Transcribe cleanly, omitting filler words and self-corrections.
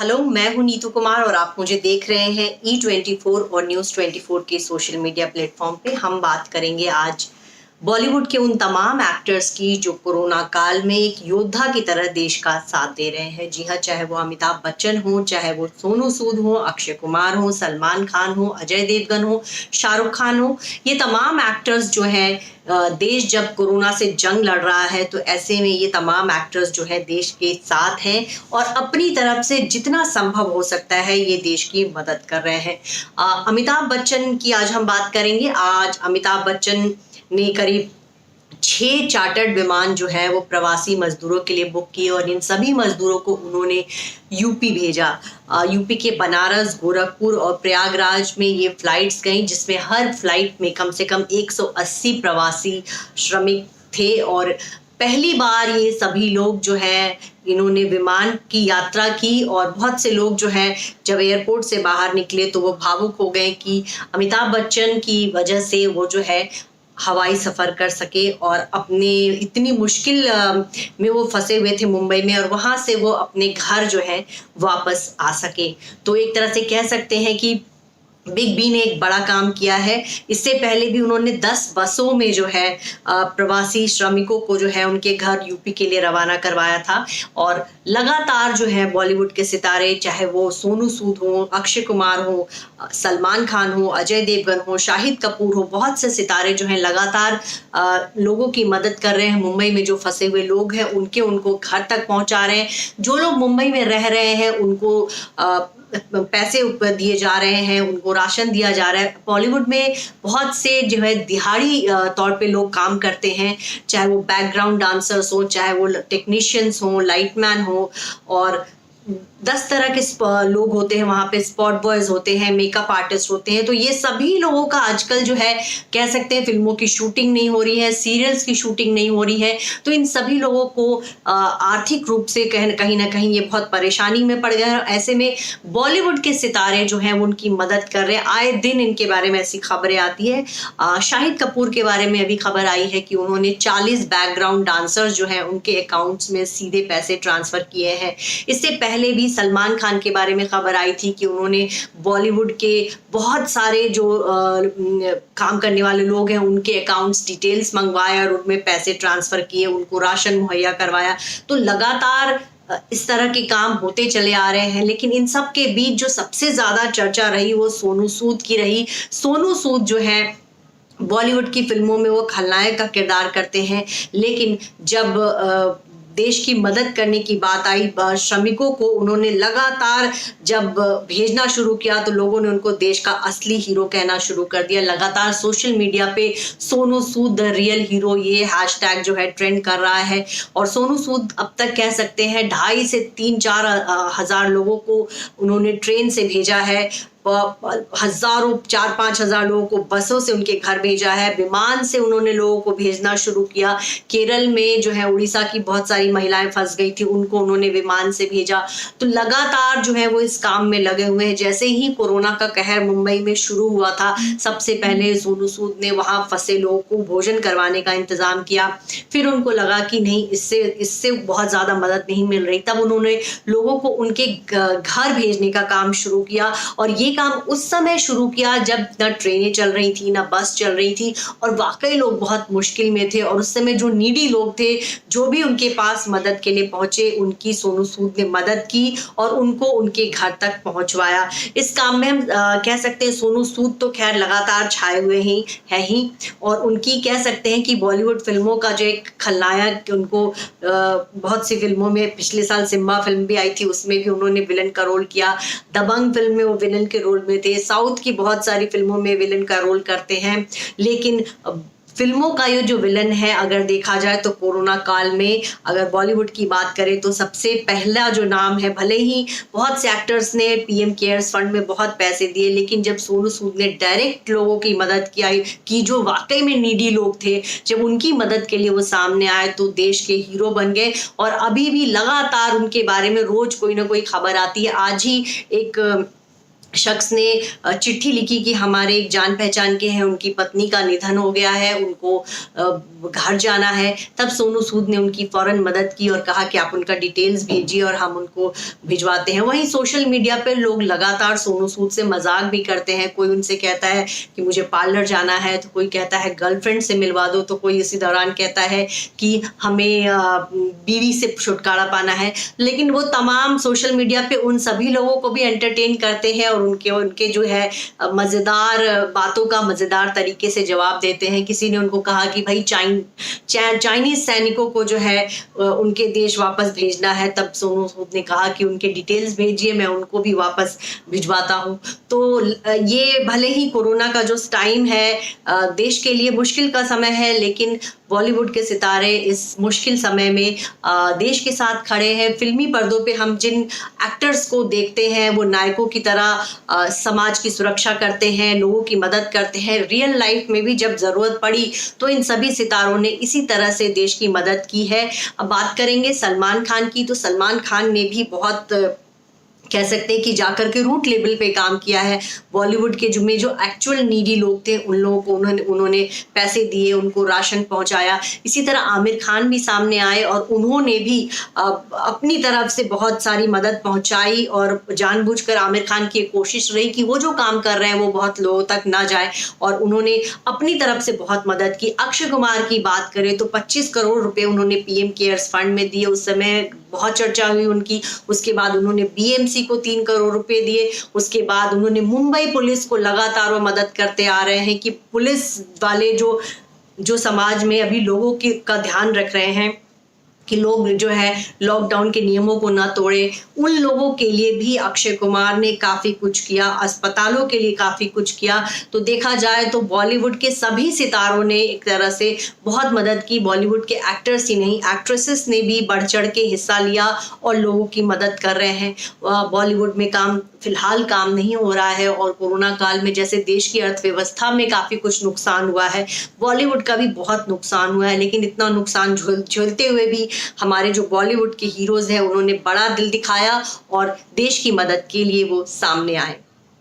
Hello, मैं हूं नीतू कुमार और आप मुझे देख रहे हैं E24 और न्यूज़ 24 के सोशल मीडिया प्लेटफॉर्म पे। हम बात करेंगे आज बॉलीवुड के उन तमाम एक्टर्स की जो कोरोना काल में एक योद्धा की तरह देश का साथ दे रहे हैं। जी हाँ, चाहे वो अमिताभ बच्चन हो, चाहे वो सोनू सूद हो, अक्षय कुमार हो, सलमान खान हो, अजय देवगन हो, शाहरुख खान हो, ये तमाम एक्टर्स जो हैं देश जब कोरोना से जंग लड़ रहा है तो ऐसे में ये तमाम एक्टर्स जो है देश के साथ हैं और अपनी तरफ से जितना संभव हो सकता है ये देश की मदद कर रहे हैं। अमिताभ बच्चन की आज हम बात करेंगे। आज अमिताभ बच्चन ने करीब 6 चार्टर्ड विमान जो है वो प्रवासी मजदूरों के लिए बुक किए और इन सभी मजदूरों को उन्होंने यूपी भेजा। यूपी के बनारस, गोरखपुर और प्रयागराज में ये फ्लाइट्स गई, जिसमें हर फ्लाइट में कम से कम 180 प्रवासी श्रमिक थे और पहली बार ये सभी लोग जो है इन्होंने विमान की यात्रा की और बहुत से लोग जो है जब एयरपोर्ट से बाहर निकले तो वो भावुक हो गए कि अमिताभ बच्चन की वजह से वो जो है हवाई सफ़र कर सके और अपने इतनी मुश्किल में वो फंसे हुए थे मुंबई में और वहाँ से वो अपने घर जो है वापस आ सके। तो एक तरह से कह सकते हैं कि बिग बी ने एक बड़ा काम किया है। इससे पहले भी उन्होंने 10 बसों में जो है प्रवासी श्रमिकों को जो है उनके घर यूपी के लिए रवाना करवाया था और लगातार जो है बॉलीवुड के सितारे, चाहे वो सोनू सूद हो, अक्षय कुमार हो, सलमान खान हो, अजय देवगन हो, शाहिद कपूर हो, बहुत से सितारे जो हैं लगातार लोगों की मदद कर रहे हैं। मुंबई में जो फंसे हुए लोग हैं उनको घर तक पहुंचा रहे हैं। जो लोग मुंबई में रह रहे हैं उनको पैसे दिए जा रहे हैं, उनको राशन दिया जा रहा है। बॉलीवुड में बहुत से जो है दिहाड़ी तौर पे लोग काम करते हैं, चाहे वो बैकग्राउंड डांसर्स हो, चाहे वो टेक्नीशियंस हो, लाइटमैन हो और 10 तरह के लोग होते हैं वहाँ पे, स्पॉट बॉयज होते हैं, मेकअप आर्टिस्ट होते हैं। तो ये सभी लोगों का आजकल जो है कह सकते हैं फिल्मों की शूटिंग नहीं हो रही है, सीरियल्स की शूटिंग नहीं हो रही है, तो इन सभी लोगों को आर्थिक रूप से कहीं ना कहीं ये बहुत परेशानी में पड़ गए हैं। ऐसे में बॉलीवुड के सितारे जो हैं वो उनकी मदद कर रहे हैं। आए दिन इनके बारे में ऐसी खबरें आती है। शाहिद कपूर के बारे में अभी खबर आई है कि उन्होंने 40 बैकग्राउंड डांसर्स जो हैं उनके अकाउंट्स में सीधे पैसे ट्रांसफर किए हैं। इससे पहले भी सलमान खान के बारे में खबर आई थी कि उन्होंने बॉलीवुड के बहुत सारे जो काम करने वाले लोग हैं उनके अकाउंट्स डिटेल्स मंगवाए और उनमें पैसे ट्रांसफर किए, उनको राशन मुहैया करवाया। तो लगातार इस तरह के काम होते चले आ रहे हैं। लेकिन इन सब के बीच जो सबसे ज्यादा चर्चा रही वो सोनू सूद की रही। सोनू सूद जो है बॉलीवुड की फिल्मों में वो खलनायक का किरदार करते हैं, लेकिन जब देश की मदद करने की बात आई, श्रमिकों को उन्होंने लगातार जब भेजना शुरू किया तो लोगों ने उनको देश का असली हीरो कहना शुरू कर दिया। लगातार सोशल मीडिया पे Sonu Sood the real hero ये हैशटैग जो है ट्रेंड कर रहा है और सोनू सूद अब तक कह सकते हैं 2.5 से 3-4 हजार लोगों को उन्होंने ट्रेन से भेजा है, हजारों 4-5 हजार लोगों को बसों से उनके घर भेजा है, विमान से उन्होंने लोगों को भेजना शुरू किया। केरल में जो है उड़ीसा की बहुत सारी महिलाएं फंस गई थी, उनको उन्होंने विमान से भेजा। तो लगातार जो है वो इस काम में लगे हुए हैं। जैसे ही कोरोना का कहर मुंबई में शुरू हुआ था, सबसे पहले सोनू सूद ने वहां फंसे लोगों को भोजन करवाने का इंतजाम किया। फिर उनको लगा कि नहीं, इससे बहुत ज्यादा मदद नहीं मिल रही, तब उन्होंने लोगों को उनके घर भेजने का काम शुरू किया और ये काम उस समय शुरू किया जब ना ट्रेनें चल रही थी, ना बस चल रही थी और वाकई लोग बहुत मुश्किल में थे। और उस समय जो नीडी लोग थे, जो भी उनके पास मदद के लिए पहुंचे, उनकी सोनू सूद ने मदद की और उनको उनके घर तक पहुंचवाया। इस काम में हम कह सकते हैं सोनू सूद तो खैर लगातार छाए हुए ही और उनकी कह सकते हैं कि बॉलीवुड फिल्मों का जो एक खलनायक, उनको बहुत सी फिल्मों में, पिछले साल सिम्बा फिल्म भी आई थी, उसमें भी उन्होंने विलन का रोल किया। दबंग फिल्म में वो विलन के रोल में थे। साउथ की बहुत सारी फिल्मों में विलन का रोल करते हैं। लेकिन फिल्मों का ये जो विलन है, अगर देखा जाए तो कोरोना काल में अगर बॉलीवुड की बात करें तो सबसे पहला जो नाम है, भले ही बहुत से एक्टर्स ने पीएम केयर्स फंड में बहुत पैसे दिए, लेकिन जब सोनू सूद ने डायरेक्ट लोगों की मदद की जो वाकई में नीडी लोग थे, जब उनकी मदद के लिए वो सामने आए तो देश के हीरो बन गए और अभी भी लगातार उनके बारे में रोज कोई ना कोई खबर आती है। आज ही एक शख्स ने चिट्ठी लिखी कि हमारे एक जान पहचान के हैं, उनकी पत्नी का निधन हो गया है, उनको घर जाना है। तब सोनू सूद ने उनकी फौरन मदद की और कहा कि आप उनका डिटेल्स भेजिए और हम उनको भिजवाते हैं। वहीं सोशल मीडिया पर लोग लगातार सोनू सूद से मजाक भी करते हैं। कोई उनसे कहता है कि मुझे पार्लर जाना है, तो कोई कहता है गर्लफ्रेंड से मिलवा दो, तो कोई इसी दौरान कहता है कि हमें बीवी से छुटकारा पाना है। लेकिन वो तमाम सोशल मीडिया पे उन सभी लोगों को भी एंटरटेन करते हैं और उनके उनके जो है मज़ेदार बातों का मज़ेदार तरीके से जवाब देते हैं। किसी ने उनको कहा कि भाई चाइनीज़ सैनिकों को जो है उनके देश वापस भेजना है, तब सोनू सूद ने कहा कि उनके डिटेल्स भेजिए, मैं उनको भी वापस भिजवाता हूँ। तो ये भले ही कोरोना का जो टाइम है देश के लिए मुश्किल का समय है, लेकिन बॉलीवुड के सितारे इस मुश्किल समय में देश के साथ खड़े हैं। फिल्मी पर्दों पे हम जिन एक्टर्स को देखते हैं वो नायकों की तरह समाज की सुरक्षा करते हैं, लोगों की मदद करते हैं। रियल लाइफ में भी जब ज़रूरत पड़ी तो इन सभी सितारों ने इसी तरह से देश की मदद की है। अब बात करेंगे सलमान खान की, तो सलमान खान ने भी बहुत कह सकते हैं कि जाकर के रूट लेवल पे काम किया है। बॉलीवुड के जो एक्चुअल नीडी लोग थे उन लोगों को उन्होंने पैसे दिए, उनको राशन पहुंचाया। इसी तरह आमिर खान भी सामने आए और उन्होंने भी अपनी तरफ से बहुत सारी मदद पहुंचाई और जानबूझकर आमिर खान की कोशिश रही कि वो जो काम कर रहे हैं वो बहुत लोगों तक ना जाए और उन्होंने अपनी तरफ से बहुत मदद की। अक्षय कुमार की बात करें तो 25 करोड़ रुपए उन्होंने पीएम केयर्स फंड में दिए, उस समय बहुत चर्चा हुई उनकी। उसके बाद उन्होंने बीएमसी को 3 करोड़ रुपए दिए। उसके बाद उन्होंने मुंबई पुलिस को लगातार वो मदद करते आ रहे हैं कि पुलिस वाले जो समाज में अभी लोगों का ध्यान रख रहे हैं कि लोग जो है लॉकडाउन के नियमों को ना तोड़े, उन लोगों के लिए भी अक्षय कुमार ने काफ़ी कुछ किया, अस्पतालों के लिए काफ़ी कुछ किया। तो देखा जाए तो बॉलीवुड के सभी सितारों ने एक तरह से बहुत मदद की। बॉलीवुड के एक्टर्स ही नहीं, एक्ट्रेसेस ने भी बढ़ चढ़ के हिस्सा लिया और लोगों की मदद कर रहे हैं। बॉलीवुड में फिलहाल काम नहीं हो रहा है और कोरोना काल में जैसे देश की अर्थव्यवस्था में काफ़ी कुछ नुकसान हुआ है, बॉलीवुड का भी बहुत नुकसान हुआ है। लेकिन इतना नुकसान झेलते हुए भी हमारे जो बॉलीवुड के हीरोज हैं उन्होंने बड़ा दिल दिखाया और देश की मदद के लिए वो सामने आए।